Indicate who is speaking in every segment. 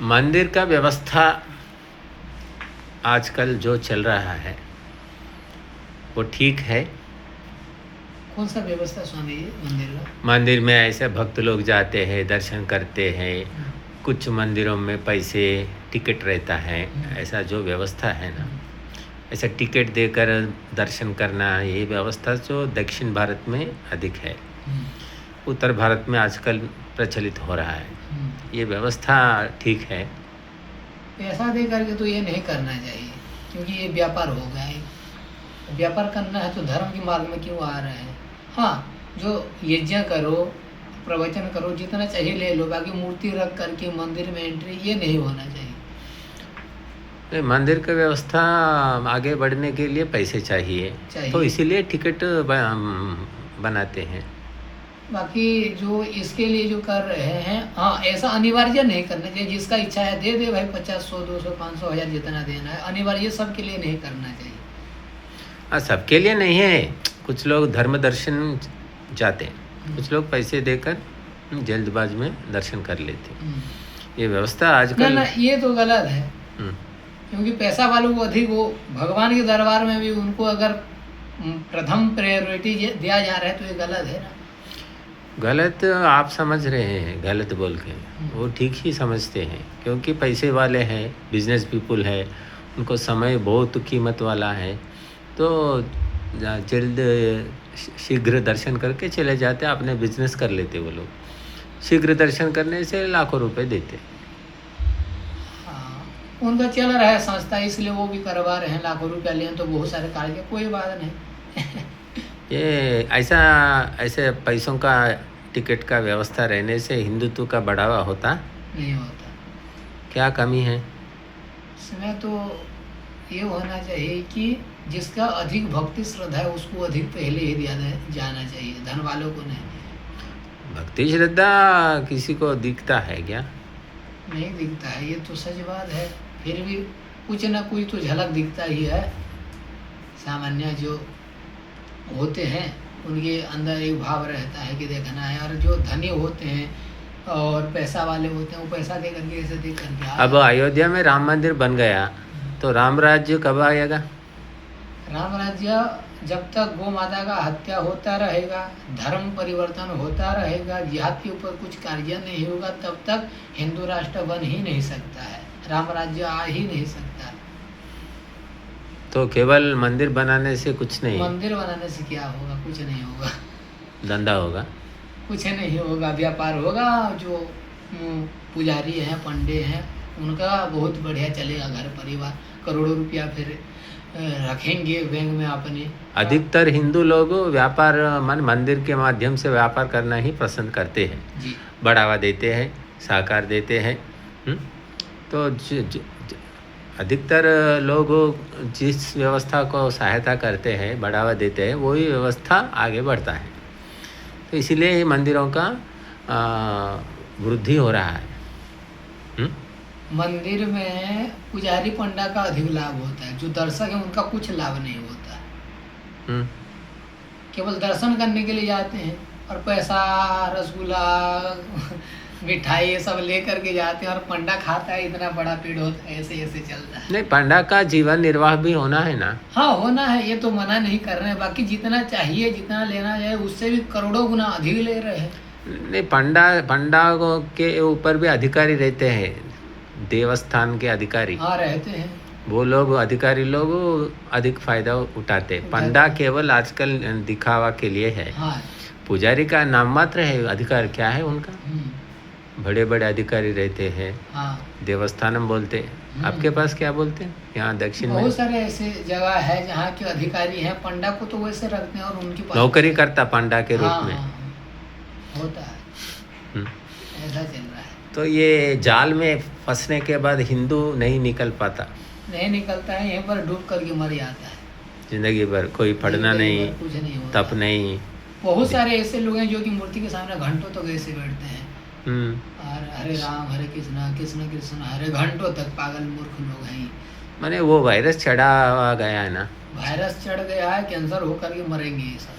Speaker 1: मंदिर का व्यवस्था आजकल जो चल रहा है वो ठीक है।
Speaker 2: कौन सा व्यवस्था स्वामी जी मंदिर का?
Speaker 1: मंदिर में ऐसे भक्त लोग जाते हैं, दर्शन करते हैं। कुछ मंदिरों में पैसे टिकट रहता है, ऐसा जो व्यवस्था है ना, ऐसा टिकट देकर दर्शन करना, ये व्यवस्था जो दक्षिण भारत में अधिक है। उत्तर भारत में आजकल प्रचलित हो रहा है। ये व्यवस्था ठीक है।
Speaker 2: पैसा दे करके तो ये नहीं करना चाहिए, क्योंकि ये व्यापार हो गया है। व्यापार करना है तो धर्म के मार्ग में क्यों आ रहे हैं? हाँ, जो यज्ञ करो, प्रवचन करो, जितना चाहिए ले लो, बाकी मूर्ति रख करके मंदिर में एंट्री ये नहीं होना चाहिए।
Speaker 1: मंदिर का व्यवस्था आगे बढ़ने के लिए पैसे चाहिए। तो इसीलिए टिकट बनाते हैं।
Speaker 2: बाकी जो इसके लिए जो कर रहे हैं, हाँ, ऐसा अनिवार्य नहीं करना चाहिए। जिसका इच्छा है दे दे भाई, 50, 100, 200, 500, 1000 जितना देना है। अनिवार्य सबके लिए नहीं करना चाहिए।
Speaker 1: सबके लिए नहीं है। कुछ लोग धर्म दर्शन जाते हैं, कुछ लोग पैसे देकर जल्दबाज में दर्शन कर लेते हैं। ये व्यवस्था आजकल
Speaker 2: ना, ये तो गलत है। क्योंकि पैसा वालों को अधिक, वो भगवान के दरबार में भी उनको अगर प्रथम प्रायोरिटी दिया जा रहा है तो ये गलत है ना।
Speaker 1: गलत आप समझ रहे हैं, गलत बोल के वो ठीक ही समझते हैं, क्योंकि पैसे वाले हैं, बिजनेस पीपुल है, उनको समय बहुत कीमत वाला है, तो जल्द शीघ्र दर्शन करके चले जाते, अपने बिजनेस कर लेते। वो लोग शीघ्र दर्शन करने से लाखों रुपए देते।
Speaker 2: हाँ, उनका चल रहा है संस्था, इसलिए वो भी करवा रहे हैं। लाखों रुपया लें तो बहुत सारे कार्य, कोई बात नहीं।
Speaker 1: ये ऐसे पैसों का टिकट का व्यवस्था रहने से हिंदुत्व का बढ़ावा होता
Speaker 2: नहीं होता।
Speaker 1: क्या कमी है
Speaker 2: इसमें? तो ये होना चाहिए कि जिसका अधिक भक्ति श्रद्धा है उसको अधिक पहले ही दिया जाना चाहिए, धन वालों को नहीं।
Speaker 1: भक्ति श्रद्धा किसी को दिखता है क्या?
Speaker 2: नहीं दिखता है, ये तो सच बात है। फिर भी कुछ ना कुछ तो झलक दिखता ही है। सामान्य जो होते हैं उनके अंदर एक भाव रहता है कि देखना है, और जो धनी होते हैं और पैसा वाले होते हैं वो पैसा दे करके ऐसे दे करके।
Speaker 1: अब अयोध्या में राम मंदिर बन गया तो राम राज्य कब आएगा?
Speaker 2: राम राज्य जब तक गौ माता का हत्या होता रहेगा, धर्म परिवर्तन होता रहेगा, जिहाद के ऊपर कुछ कार्य नहीं होगा, तब तक हिंदू राष्ट्र बन ही नहीं सकता है, राम राज्य आ ही नहीं सकता।
Speaker 1: तो केवल मंदिर बनाने से कुछ नहीं?
Speaker 2: मंदिर बनाने से क्या होगा? कुछ नहीं होगा।
Speaker 1: धंधा होगा? कुछ
Speaker 2: नहीं होगा, व्यापार होगा। जो पुजारी हैं, पंडे हैं, उनका बहुत बढ़िया चलेगा घर परिवार, करोड़ों रुपया फिर रखेंगे बैंक में अपने।
Speaker 1: अधिकतर हिंदू लोग व्यापार मंदिर के माध्यम से व्यापार करना ही पसंद करते हैं
Speaker 2: जी।
Speaker 1: बढ़ावा देते हैं, सहकार देते हैं। तो अधिकतर लोग जिस व्यवस्था को सहायता करते हैं, बढ़ावा देते हैं, वही व्यवस्था आगे बढ़ता है। तो इसीलिए मंदिरों का वृद्धि हो रहा है।
Speaker 2: मंदिर में पुजारी पंडा का अधिक लाभ होता है, जो दर्शक है उनका कुछ लाभ नहीं होता। केवल दर्शन करने के लिए जाते हैं और पैसा, रसगुल्ला, मिठाई ये सब ले करके जाते हैं, और पंडा खाता है, इतना बड़ा पेड़ होता है, ऐसे ऐसे चलता है।
Speaker 1: नहीं, पंडा का जीवन निर्वाह भी होना है ना।
Speaker 2: हाँ, होना है, ये तो मना नहीं कर रहे हैं। बाकी जितना चाहिए, जितना लेना चाहिए, उससे भी करोड़ों गुना अधिक ले रहे हैं।
Speaker 1: नहीं, पंडा के ऊपर भी अधिकारी रहते हैं, देवस्थान के अधिकारी।
Speaker 2: हाँ, रहते हैं।
Speaker 1: वो लोग, अधिकारी लोग अधिक फायदा उठाते हैं। पंडा केवल आजकल दिखावा के लिए है।
Speaker 2: हाँ।
Speaker 1: पुजारी का नाम मात्र है, अधिकार क्या है उनका? बड़े बड़े अधिकारी रहते हैं।
Speaker 2: हाँ।
Speaker 1: देवस्थानम बोलते। आपके पास क्या बोलते हैं? यहाँ दक्षिण में
Speaker 2: बहुत सारे ऐसे जगह है जहाँ के अधिकारी हैं, पंडा को तो वैसे रखते हैं, और उनकी
Speaker 1: नौकरी करता पंडा के रूप में
Speaker 2: होता है। ऐसा चल रहा है।
Speaker 1: तो ये जाल में फंसने के बाद हिंदू नहीं निकल पाता,
Speaker 2: नहीं निकलता है, यहीं पर डूब करके मर जाता है
Speaker 1: जिंदगी भर। कोई पढ़ना नहीं,
Speaker 2: कुछ नहीं होता,
Speaker 1: तप नहीं।
Speaker 2: बहुत सारे ऐसे लोग हैं जो कि मूर्ति के सामने घंटों तक ऐसे बैठते हैं, और हरे राम हरे कृष्णा कृष्ण कृष्ण हरे, घंटों तक। पागल मूर्ख लोग हैं।
Speaker 1: मैंने वो वायरस चढ़ा गया है ना,
Speaker 2: वायरस चढ़ गया है, कैंसर होकर के मरेंगे ये सब।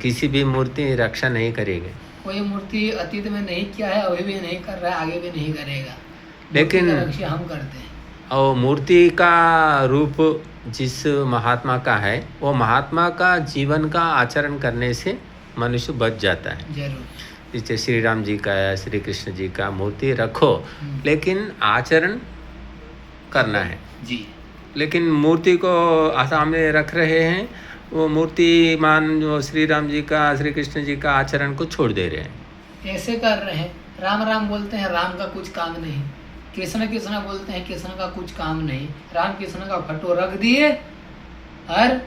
Speaker 1: किसी भी मूर्ति रक्षा नहीं करेगी।
Speaker 2: कोई मूर्ति अतीत में नहीं किया है, अभी भी नहीं कर रहा है, आगे भी नहीं करेगा।
Speaker 1: लेकिन
Speaker 2: मूर्ति का रक्षा हम करते हैं।
Speaker 1: और मूर्ति का रूप जिस महात्मा का है, वो महात्मा का जीवन का आचरण करने से मनुष्य बच जाता है।
Speaker 2: जरूर।
Speaker 1: जैसे श्री राम जी का या श्री कृष्ण जी का मूर्ति रखो, लेकिन आचरण करना है
Speaker 2: जी।
Speaker 1: लेकिन मूर्ति को सामने रख रहे हैं, वो मूर्तिमान जो श्री राम जी का श्री कृष्ण जी का आचरण को छोड़ दे रहे हैं।
Speaker 2: ऐसे कर रहे हैं, राम राम बोलते हैं, राम का कुछ काम नहीं। कृष्ण कृष्ण बोलते हैं, कृष्ण का कुछ काम नहीं। राम कृष्ण का फोटो रख दिए और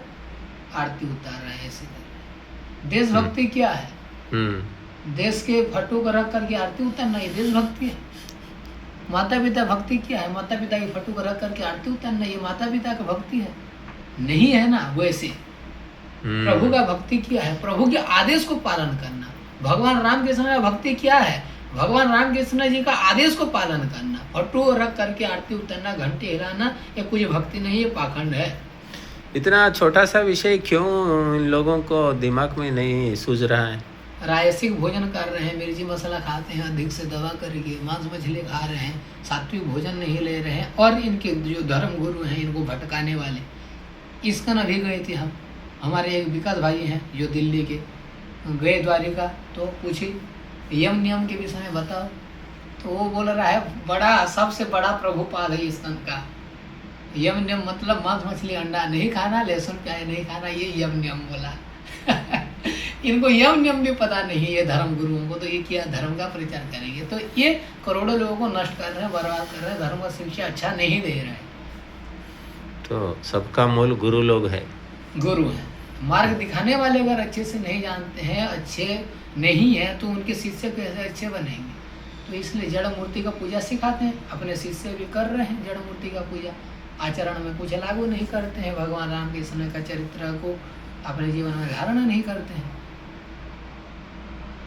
Speaker 2: आरती उतार रहे हैं। ऐसे कर रहे हैं। देशभक्ति क्या है? देश के फोटो को रख करके आरती उतारना, ये देशभक्ति है। माता पिता भक्ति क्या है? माता पिता की फोटो को रख करके आरती उतारना, ये माता पिता की भक्ति है? नहीं है ना। वैसे प्रभु का भक्ति क्या है? प्रभु के आदेश को पालन करना। भगवान राम कृष्ण का भक्ति क्या है? भगवान राम कृष्ण जी का आदेश को पालन करना। फोटो रख करके आरती उतारना, घंटे हिलाना, ये कुछ भक्ति नहीं, ये पाखंड है।
Speaker 1: इतना छोटा सा विषय क्यों इन लोगों को दिमाग में नहीं सूझ रहा है?
Speaker 2: राजसिक भोजन कर रहे हैं, मिर्ची मसाला खाते हैं, अधिक से दवा करके मांस मछली खा रहे हैं, सात्विक भोजन नहीं ले रहे हैं। और इनके जो धर्म गुरु हैं, इनको भटकाने वाले, इसका न भी गए थे हम। हमारे एक विकास भाई हैं जो दिल्ली के, गए द्वारिका, तो पूछे यम नियम के विषय में बताओ, तो वो बोल रहा है बड़ा, सबसे बड़ा प्रभुपाद है इस का। यम नियम मतलब मांस मछली अंडा नहीं खाना, लहसुन प्याज नहीं खाना, ये यम नियम बोला। इनको यम नियम भी पता नहीं है धर्म गुरुओं को, तो ये क्या धर्म का प्रचार करेंगे? तो ये करोड़ों लोगों को नष्ट कर रहे हैं, बर्बाद कर रहे हैं, धर्म का शिक्षा अच्छा नहीं दे रहे हैं।
Speaker 1: तो सबका मूल गुरु लोग है,
Speaker 2: गुरु है। मार्ग दिखाने वाले अगर अच्छे से नहीं जानते हैं, अच्छे नहीं है, तो उनके शिष्य कैसे अच्छे बनेंगे? तो इसलिए जड़ मूर्ति का पूजा सिखाते हैं, अपने शिष्य भी कर रहे हैं जड़ मूर्ति का पूजा, आचरण में कुछ लागू नहीं करते हैं, भगवान राम कृष्ण का चरित्र को अपने जीवन में धारण नहीं करते हैं।